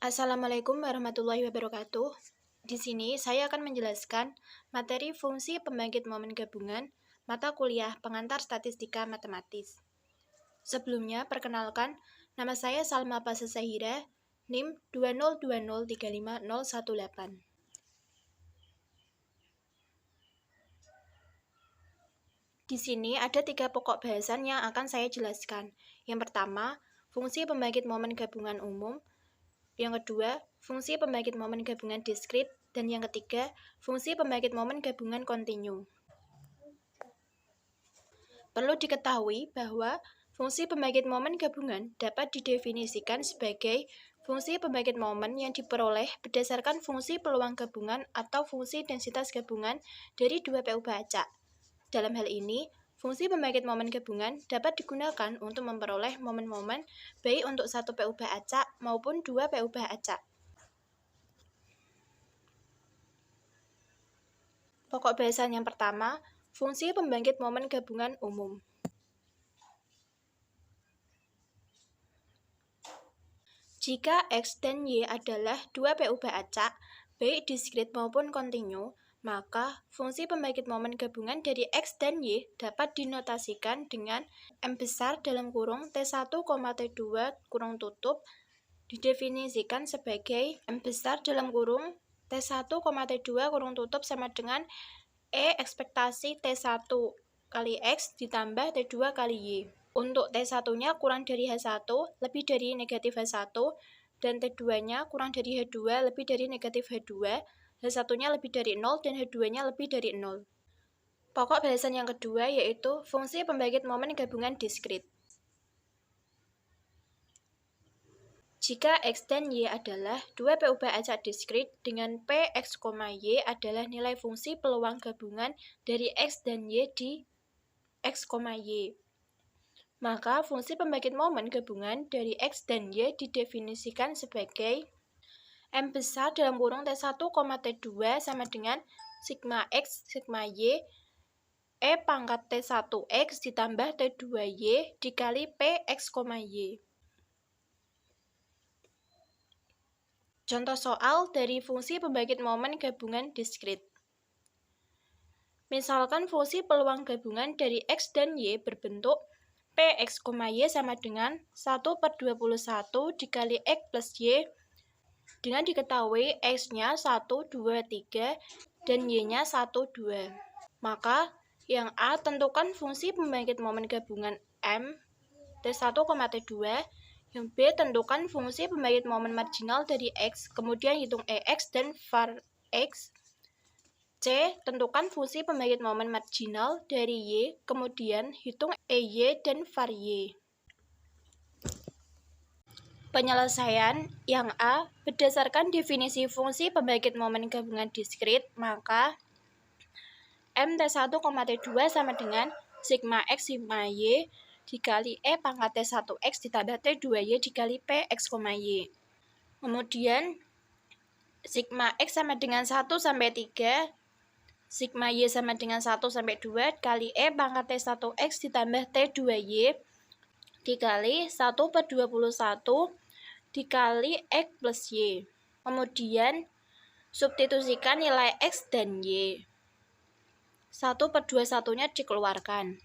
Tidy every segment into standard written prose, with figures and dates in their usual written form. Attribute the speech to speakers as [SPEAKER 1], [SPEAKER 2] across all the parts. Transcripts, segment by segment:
[SPEAKER 1] Assalamualaikum warahmatullahi wabarakatuh. Di sini saya akan menjelaskan materi fungsi pembangkit momen gabungan mata kuliah pengantar statistika matematis. Sebelumnya, perkenalkan, nama saya Salma Pasesahira, NIM 202035018. Di sini ada 3 pokok bahasan yang akan saya jelaskan. Yang pertama, fungsi pembangkit momen gabungan umum. Yang kedua, fungsi pembangkit momen gabungan diskrit. Dan yang ketiga, fungsi pembangkit momen gabungan kontinu. Perlu diketahui bahwa fungsi pembangkit momen gabungan dapat didefinisikan sebagai fungsi pembangkit momen yang diperoleh berdasarkan fungsi peluang gabungan atau fungsi densitas gabungan dari 2 PU acak. Dalam hal ini, fungsi pembangkit momen gabungan dapat digunakan untuk memperoleh momen-momen baik untuk 1 PU acak maupun 2 PU acak. Pokok bahasan yang pertama, fungsi pembangkit momen gabungan umum. Jika X dan Y adalah 2 PU acak, baik diskrit maupun kontinu, maka fungsi pembangkit momen gabungan dari X dan Y dapat dinotasikan dengan M besar dalam kurung T1, T2 kurung tutup didefinisikan sebagai M besar dalam kurung T1, T2 kurung tutup sama dengan E ekspektasi T1 kali X ditambah T2 kali Y. Untuk T1-nya kurang dari H1 lebih dari negatif H1, dan T2-nya kurang dari H2 lebih dari negatif H2, H1-nya lebih dari 0, dan H2-nya lebih dari 0. Pokok bahasan yang kedua yaitu fungsi pembangkit momen gabungan diskrit. Jika X dan Y adalah 2 PU acak diskrit dengan P, X, Y adalah nilai fungsi peluang gabungan dari X dan Y di X, Y. Maka fungsi pembangkit momen gabungan dari X dan Y didefinisikan sebagai M besar dalam kurung T1, T2 sama dengan sigma X, sigma Y, E pangkat T1X ditambah T2Y dikali P, X, Y. Contoh soal dari fungsi pembangkit momen gabungan diskrit. Misalkan fungsi peluang gabungan dari X dan Y berbentuk Px, Y sama dengan 1/21 dikali X plus Y dengan diketahui X-nya 1, 2, 3 dan Y-nya 1, 2. Maka yang A, tentukan fungsi pembangkit momen gabungan M T1, T2. Yang B, tentukan fungsi pembangkit momen marginal dari X, kemudian hitung EX dan var X. C, tentukan fungsi pembangkit momen marginal dari Y, kemudian hitung EY dan var Y. Penyelesaian yang A, berdasarkan definisi fungsi pembangkit momen gabungan diskrit, maka M T1, T2 sama dengan sigma X, sigma Y dikali E pangkat T1X ditambah T2Y dikali P, X, Y. Kemudian sigma X sama dengan 1 sampai 3, sigma Y sama dengan 1 sampai 2 kali E pangkat T1X ditambah T2Y dikali 1/21 dikali X plus Y. Kemudian substitusikan nilai X dan Y. 1/21-nya dikeluarkan.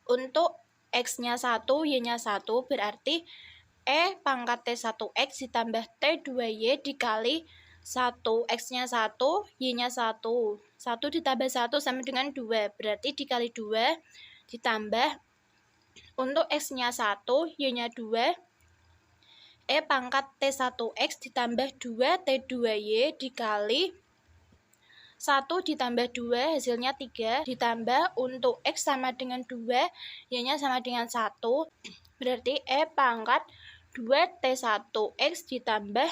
[SPEAKER 1] Untuk X-nya 1, Y-nya 1 berarti E pangkat T1X ditambah T2Y dikali 1, X-nya 1, Y-nya 1. 1 ditambah 1 sama dengan 2, berarti dikali 2 ditambah untuk X-nya 1, Y-nya 2, E pangkat T1X ditambah 2 T2Y dikali 1 ditambah 2 hasilnya 3 ditambah untuk X sama dengan 2, Y-nya sama dengan 1, berarti E pangkat 2 T1X ditambah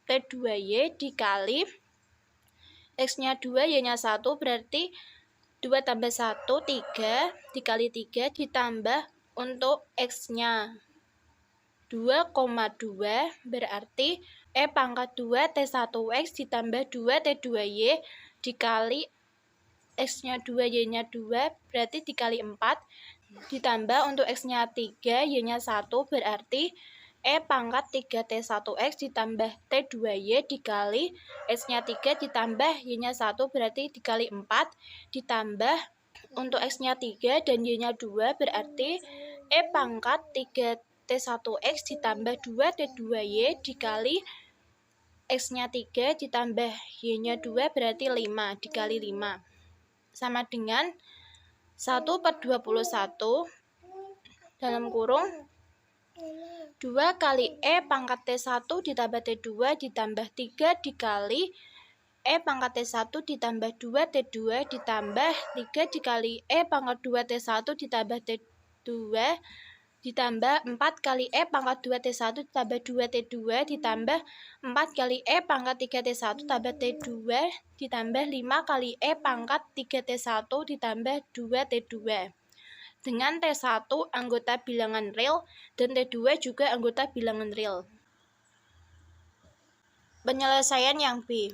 [SPEAKER 1] T2Y dikali X-nya 2, Y-nya 1, berarti 2 tambah 1, 3 dikali 3 ditambah untuk X-nya 2,2 berarti E pangkat 2 T1X ditambah 2 T2Y dikali X-nya 2, Y-nya 2 berarti dikali 4 ditambah untuk X-nya 3, Y-nya 1 berarti E pangkat 3T1X ditambah T2Y dikali X-nya 3 ditambah Y-nya 1 berarti dikali 4 ditambah untuk X-nya 3 dan Y-nya 2 berarti E pangkat 3T1X ditambah 2T2Y dikali X-nya 3 ditambah Y-nya 2 berarti 5 dikali 5 sama dengan 1/21 dalam kurung 2 kali E pangkat T1 ditambah T2 ditambah 3 dikali E pangkat T1 ditambah 2 T2 ditambah 3 dikali E pangkat 2 T1 ditambah T2 ditambah 4 kali E pangkat 2 T1 ditambah 2 T2 ditambah 4 kali E pangkat 3 T1 ditambah T2 ditambah 5 kali E pangkat 3 T1 ditambah 2 T2 dengan T1 anggota bilangan real dan T2 juga anggota bilangan real. Penyelesaian yang B.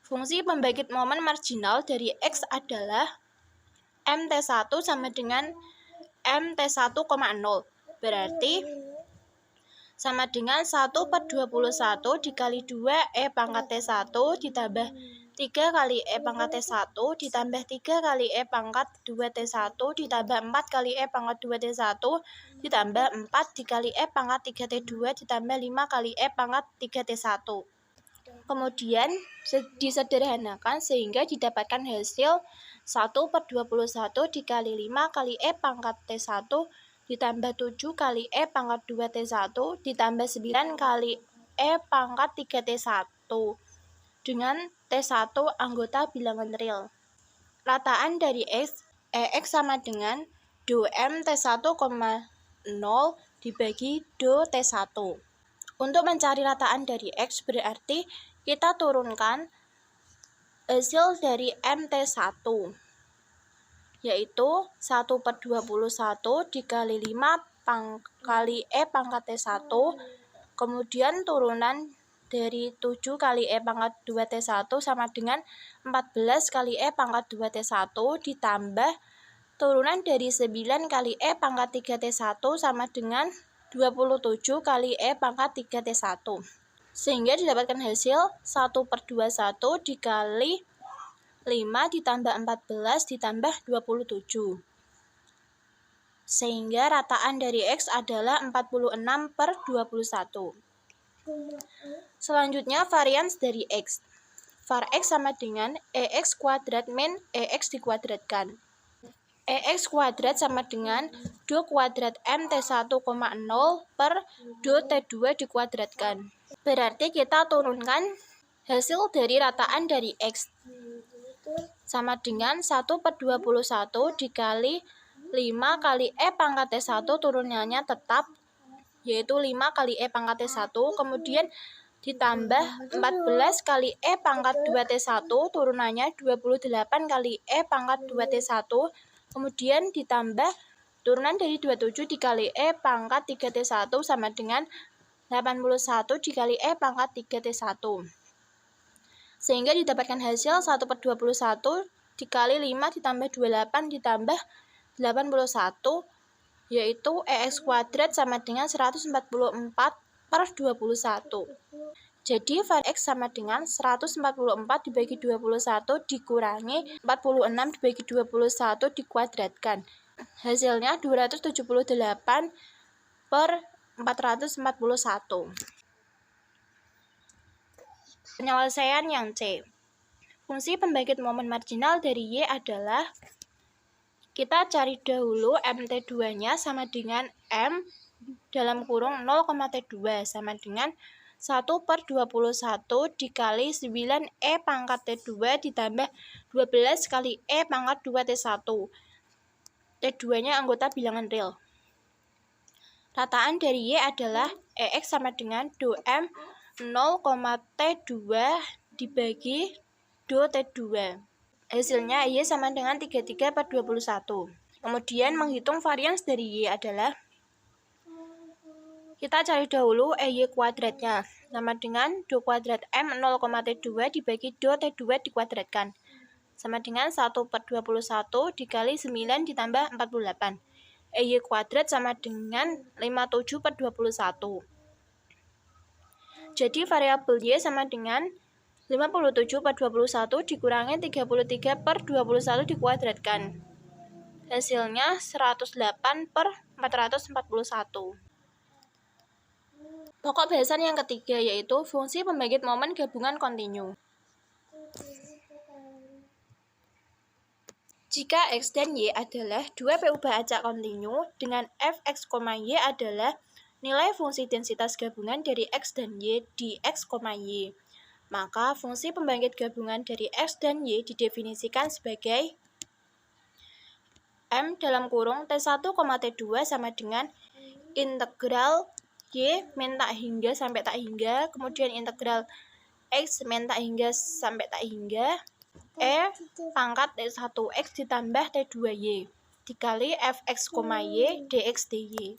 [SPEAKER 1] Fungsi pembangkit momen marginal dari X adalah MT1 sama dengan MT1,0. Berarti sama dengan 1/21 dikali 2 E pangkat T1 ditambah 3 kali E pangkat T1 ditambah 3 kali E pangkat 2T1 ditambah 4 kali E pangkat 2T1 ditambah 4 dikali E pangkat 3T2 ditambah 5 kali E pangkat 3T1. Kemudian disederhanakan sehingga didapatkan hasil 1/21 dikali 5 kali E pangkat T1 ditambah 7 kali E pangkat 2T1 ditambah 9 kali E pangkat 3T1 dengan T1 anggota bilangan real. Rataan dari X, EX sama dengan do MT1,0 dibagi do T1. Untuk mencari rataan dari X berarti kita turunkan hasil dari MT1 yaitu 1/21 dikali 5 kali E pangkat T1 kemudian turunan dari 7 kali E pangkat 2T1 sama dengan 14 kali E pangkat 2T1 ditambah turunan dari 9 kali E pangkat 3T1 sama dengan 27 kali E pangkat 3T1. Sehingga didapatkan hasil 1/21 dikali 5 ditambah 14 ditambah 27. Sehingga rataan dari X adalah 46/21. Selanjutnya varians dari X. Var X sama dengan EX kuadrat min EX dikuadratkan. EX kuadrat sama dengan do kuadrat MT1,0 per do T2 dikuadratkan. Berarti kita turunkan hasil dari rataan dari X sama dengan 1/21 dikali 5 kali E pangkat T1 turunannya tetap yaitu 5 kali E pangkat T1 kemudian ditambah 14 kali E pangkat 2T1 turunannya 28 kali E pangkat 2T1 kemudian ditambah turunan dari 27 dikali E pangkat 3T1 sama dengan 81 dikali E pangkat 3T1 sehingga didapatkan hasil 1/21 dikali 5 ditambah 28 ditambah 81 yaitu EX kuadrat sama dengan 144/21. Jadi var X sama dengan 144 dibagi 21 dikurangi 46 dibagi 21 dikuadratkan. Hasilnya 278/441. Penyelesaian yang C. Fungsi pembangkit momen marginal dari Y adalah kita cari dahulu MT2-nya sama dengan M dalam kurung 0,T2 sama dengan 1/21 dikali 9 E pangkat T2 ditambah 12 kali E pangkat 2T1. T2-nya anggota bilangan real. Rataan dari Y /adalah EX sama dengan do M 0,T2 dibagi do T2. Hasilnya Y sama dengan 33/21. Kemudian menghitung varians dari Y adalah kita cari dahulu EY kuadratnya sama dengan do kuadrat M 0,T2 dibagi do T2 dikuadratkan sama dengan 1/21 dikali 9 ditambah 48. EY kuadrat sama dengan 57/21. Jadi variabel Y sama dengan 57 per 21 dikurangi 33 per 21 dikuadratkan. Hasilnya 108 per 441. Pokok bahasan yang ketiga yaitu fungsi pembangkit momen gabungan kontinu. Jika X dan Y adalah dua PU acak kontinu dengan Fx, Y adalah nilai fungsi densitas gabungan dari X dan Y di X, Y, maka fungsi pembangkit gabungan dari X dan Y didefinisikan sebagai M dalam kurung T1, T2 sama dengan integral Y min tak hingga sampai tak hingga, kemudian integral X min tak hingga sampai tak hingga, E pangkat T1X ditambah T2Y dikali Fx, Y dx dy.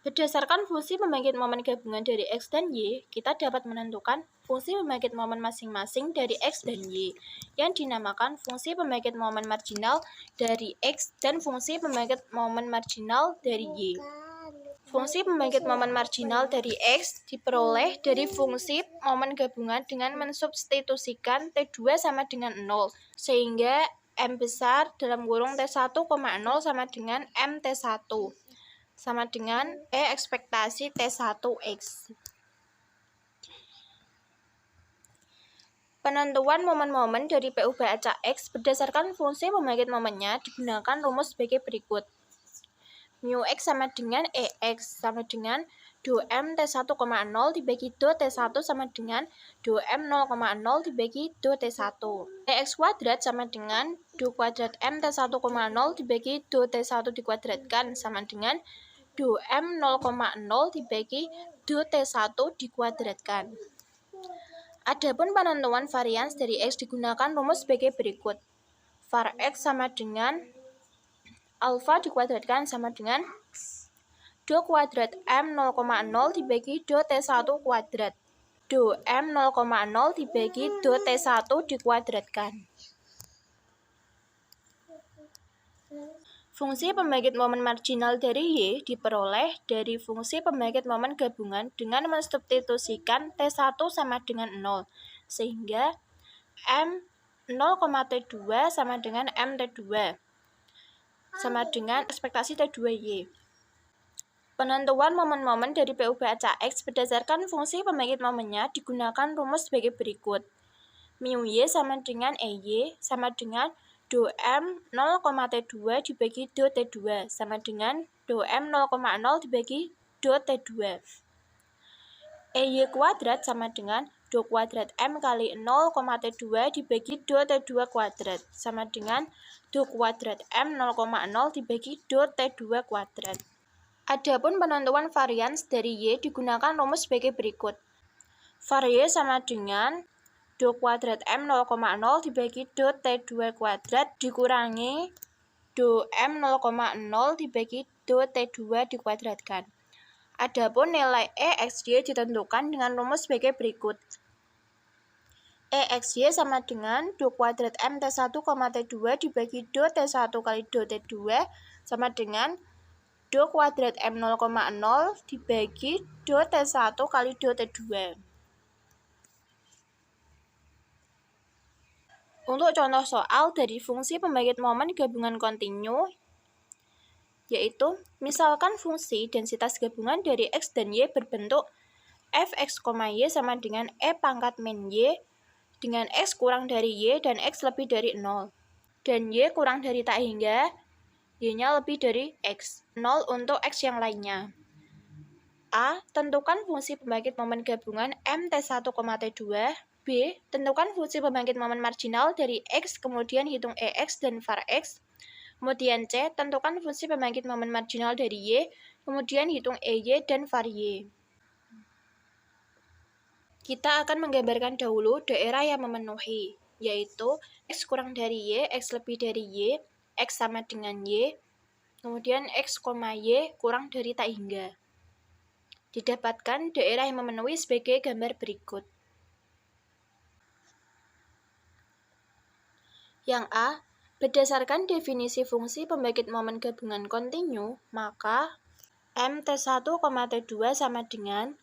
[SPEAKER 1] Berdasarkan fungsi pembangkit momen gabungan dari X dan Y, kita dapat menentukan fungsi pembangkit momen masing-masing dari X dan Y, yang dinamakan fungsi pembangkit momen marginal dari X dan fungsi pembangkit momen marginal dari Y. Fungsi pembangkit momen marginal dari X diperoleh dari fungsi momen gabungan dengan mensubstitusikan T2 sama dengan 0, sehingga M besar dalam kurung T1, 0 sama dengan M T1 sama dengan E ekspektasi T1X. Penentuan momen-momen dari PU acak X berdasarkan fungsi pembangkit momennya digunakan rumus sebagai berikut. Mu X sama dengan EX sama dengan 2M T1, 0 dibagi 2 T1 sama dengan 2M 0,0 dibagi 2 T1. EX kuadrat sama dengan 2 kuadrat M T1, 0 dibagi 2 T1 dikuadratkan sama dengan 2M 0,0 dibagi 2 T1 dikuadratkan. Adapun penentuan varians dari X digunakan rumus sebagai berikut. Var X sama dengan alfa dikuadratkan sama dengan 2 kuadrat M 0,0 dibagi 2 T1 kuadrat. 2M 0,0 dibagi 2 T1 dikuadratkan. Fungsi pembangkit momen marginal dari Y diperoleh dari fungsi pembangkit momen gabungan dengan mensubstitusikan T1 sama dengan 0, sehingga M 0,T2 sama dengan MT2 sama dengan ekspektasi T2Y. Penentuan momen-momen dari PU acak X berdasarkan fungsi pembangkit momennya digunakan rumus sebagai berikut. Mu Y sama dengan EY sama dengan 2M 0,T2 dibagi 2 T2 sama dengan 2M 0,0 dibagi 2 T2. EY kuadrat sama dengan 2 kuadrat M kali 0,T2 dibagi 2 T2 kuadrat sama dengan 2 kuadrat M 0,0 dibagi 2 T2 kuadrat. Adapun penentuan varians dari Y digunakan rumus sebagai berikut. Var Y sama dengan 2 kuadrat M 0,0 dibagi 2 T2 kuadrat dikurangi 2M 0,0 dibagi 2 T2 dikuadratkan. Adapun nilai EXY ditentukan dengan rumus sebagai berikut. EXY sama dengan 2 kuadrat M T1, T2 dibagi 2 T1 kali 2 T2 sama dengan 2 kuadrat M 0,0 dibagi 2 T1 kali 2 T2. Untuk contoh soal dari fungsi pembangkit momen gabungan kontinu, yaitu misalkan fungsi densitas gabungan dari X dan Y berbentuk Fx, Y sama dengan E pangkat min Y dengan X kurang dari Y dan X lebih dari 0. Dan Y kurang dari tak hingga Y-nya lebih dari X, 0 untuk X yang lainnya. A. Tentukan fungsi pembangkit momen gabungan MT1, T2. B. Tentukan fungsi pembangkit momen marginal dari X, kemudian hitung EX dan var X. Kemudian C. Tentukan fungsi pembangkit momen marginal dari Y, kemudian hitung EY dan var Y. Kita akan menggambarkan dahulu daerah yang memenuhi, yaitu X kurang dari Y, X lebih dari Y, X sama dengan Y, kemudian X, Y kurang dari tak hingga. Didapatkan daerah yang memenuhi sebagai gambar berikut. Yang A, berdasarkan definisi fungsi pembangkit momen gabungan kontinu, maka M T1, T2 sama dengan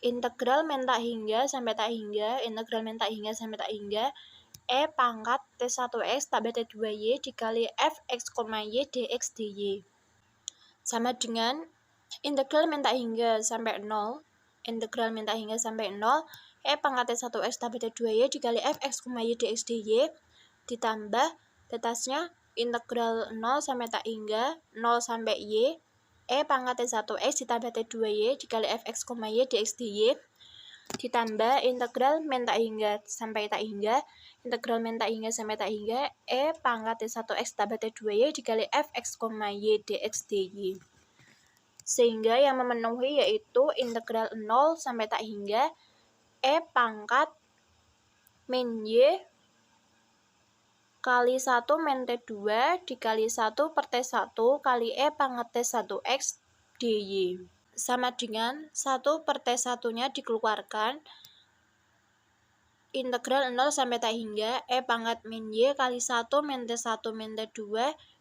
[SPEAKER 1] integral min tak hingga sampai tak hingga, integral min tak hingga sampai tak hingga, E pangkat T1X tambah T2Y dikali Fx, Y dx dy. Sama dengan integral min tak hingga sampai 0, integral min tak hingga sampai 0, E pangkat T1X tambah T2Y dikali Fx, Y dx dy, ditambah batasnya integral 0 sampai tak hingga, 0 sampai Y, E pangkat T1X ditambah T2Y dikali Fx, Y dx dy, ditambah integral min tak hingga sampai tak hingga, integral min tak hingga sampai tak hingga, E pangkat T1X tambah T2Y dikali Fx, Y dx dy. Sehingga yang memenuhi yaitu integral 0 sampai tak hingga E pangkat min Y kali 1 min T2 dikali 1 per T1 kali E pangkat T1X dy. Sama dengan 1 per T1 nya dikeluarkan, integral 0 sampai tak hingga E pangkat min Y kali 1 min T1 min T2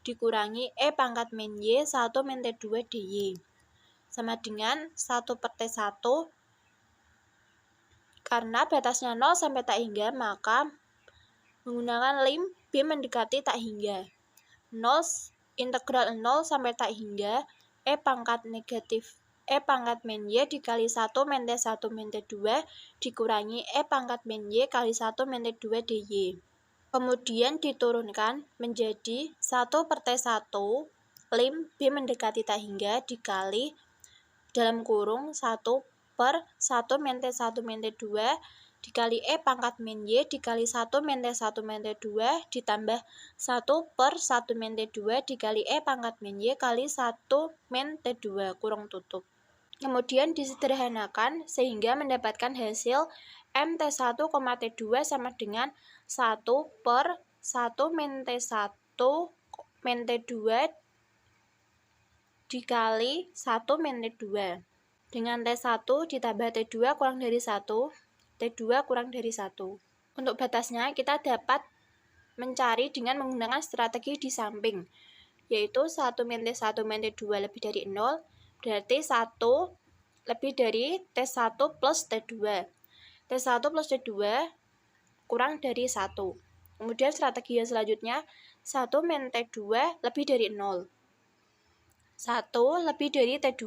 [SPEAKER 1] dikurangi E pangkat min Y 1 min T2 dy. Sama dengan 1 per T1, karena batasnya 0 sampai tak hingga, maka menggunakan lim B mendekati tak hingga. 0, integral 0 sampai tak hingga, E pangkat negatif E pangkat min Y dikali 1 min T1 min T2 dikurangi E pangkat min Y kali 1 min T2 dy. Kemudian diturunkan menjadi 1 per T1 lim B mendekati tak hingga dikali dalam kurung 1 per 1 min T1 min T2 dikali E pangkat min Y dikali 1 min T1 min T2 ditambah 1 per 1 min T2 dikali E pangkat min Y kali 1 min T2 kurung tutup. Kemudian disederhanakan sehingga mendapatkan hasil M T1, T2 sama dengan 1 per 1 min T1 min T2 dikali 1 min T2. Dengan T1 ditambah T2 kurang dari 1, T2 kurang dari 1. Untuk batasnya kita dapat mencari dengan menggunakan strategi di samping, yaitu 1 min T1 min T2 lebih dari 0, berarti 1 lebih dari T1 plus T2. T1 plus T2 kurang dari 1. Kemudian strategi yang selanjutnya, 1 min T2 lebih dari 0. 1 lebih dari T2.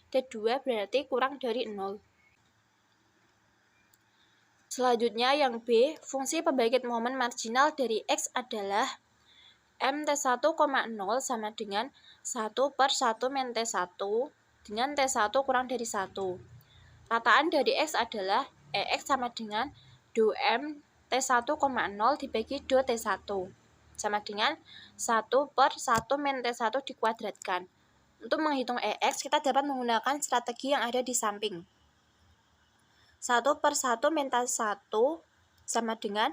[SPEAKER 1] T2 berarti kurang dari 0. Selanjutnya yang B, fungsi pembangkit momen marginal dari X adalah MT1,0 sama dengan 1 per 1 min T1 dengan T1 kurang dari 1. Rataan dari X adalah EX sama dengan do M T1,0 dibagi do T1 sama dengan 1 per 1 min T1 dikuadratkan. Untuk menghitung EX, kita dapat menggunakan strategi yang ada di samping. 1 per 1 min T1 sama dengan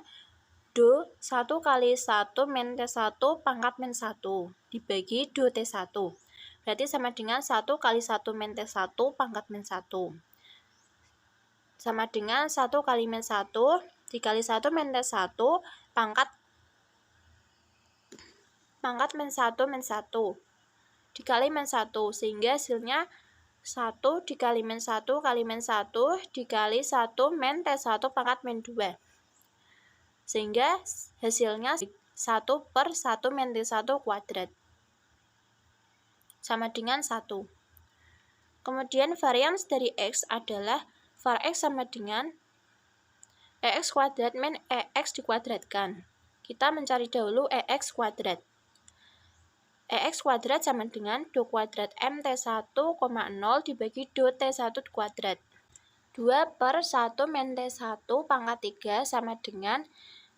[SPEAKER 1] do 1 kali 1 min T1 pangkat min 1 dibagi do T1. Berarti sama dengan 1 kali 1 min T1 pangkat min 1. Sama dengan 1 kali min 1 dikali 1 min T1 pangkat min 1 min 1. Dikali min 1, sehingga hasilnya 1 dikali min 1 kali min 1 dikali 1 min T1 pangkat min 2. Sehingga hasilnya 1 per 1 min T1 kuadrat. Sama dengan 1. Kemudian varians dari X adalah var X sama dengan EX kuadrat min EX dikuadratkan. Kita mencari dahulu EX kuadrat. EX kuadrat sama dengan do kuadrat MT1,0 dibagi do T1 kuadrat. 2 per 1 min T1 pangkat 3 sama dengan,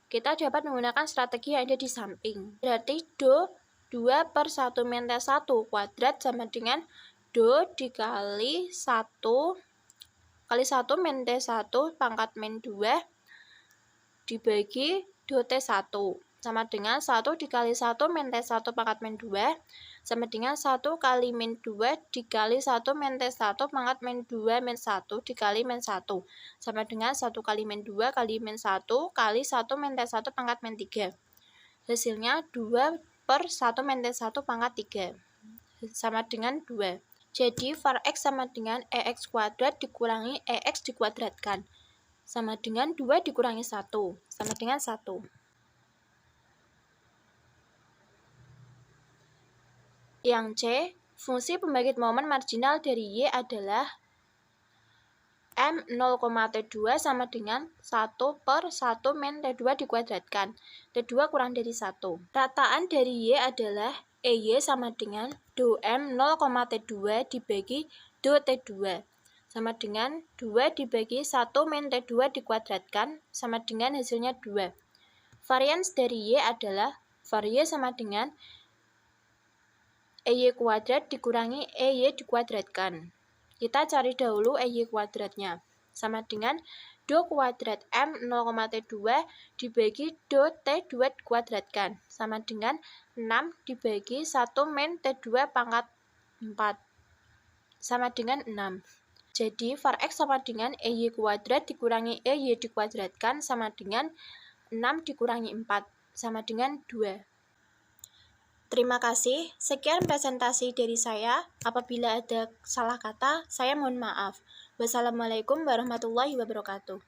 [SPEAKER 1] kita dapat menggunakan strategi yang ada di samping. Berarti do 2 per 1 min T1 kuadrat sama dengan do dikali 1 kali 1 min T1 pangkat min 2 dibagi do T1. Sama dengan 1 dikali 1 min T1 pangkat min 2 sama dengan 1 kali min 2 dikali 1 min T1 pangkat min 2 min 1 dikali min 1 sama dengan 1 kali min 2 kali min 1 kali 1 min T1 pangkat min 3. Hasilnya 2 per 1 min T1 pangkat 3 sama dengan 2. Jadi var X sama dengan EX kuadrat dikurangi EX dikuadratkan. Sama dengan 2 dikurangi 1. Sama dengan 1. Yang C, fungsi pembangkit momen marginal dari Y adalah M 0,T2 sama dengan 1 per 1 min T2 dikuadratkan. T2 kurang dari 1. Rataan dari Y adalah EY sama dengan do M 0,T2 dibagi do T2. Sama dengan 2 dibagi 1 min T2 dikuadratkan, sama dengan hasilnya 2. Varians dari Y adalah var Y sama dengan EY kuadrat dikurangi EY dikuadratkan. Kita cari dahulu EY kuadratnya. Sama dengan do kuadrat M 0,T2 dibagi do T2 dikuadratkan. Sama dengan 6 dibagi 1 min T2 pangkat 4. Sama dengan 6. Jadi var X sama dengan EY kuadrat dikurangi EY dikuadratkan sama dengan 6 dikurangi 4. Sama dengan 2. Terima kasih. Sekian presentasi dari saya. Apabila ada salah kata, saya mohon maaf. Wassalamualaikum warahmatullahi wabarakatuh.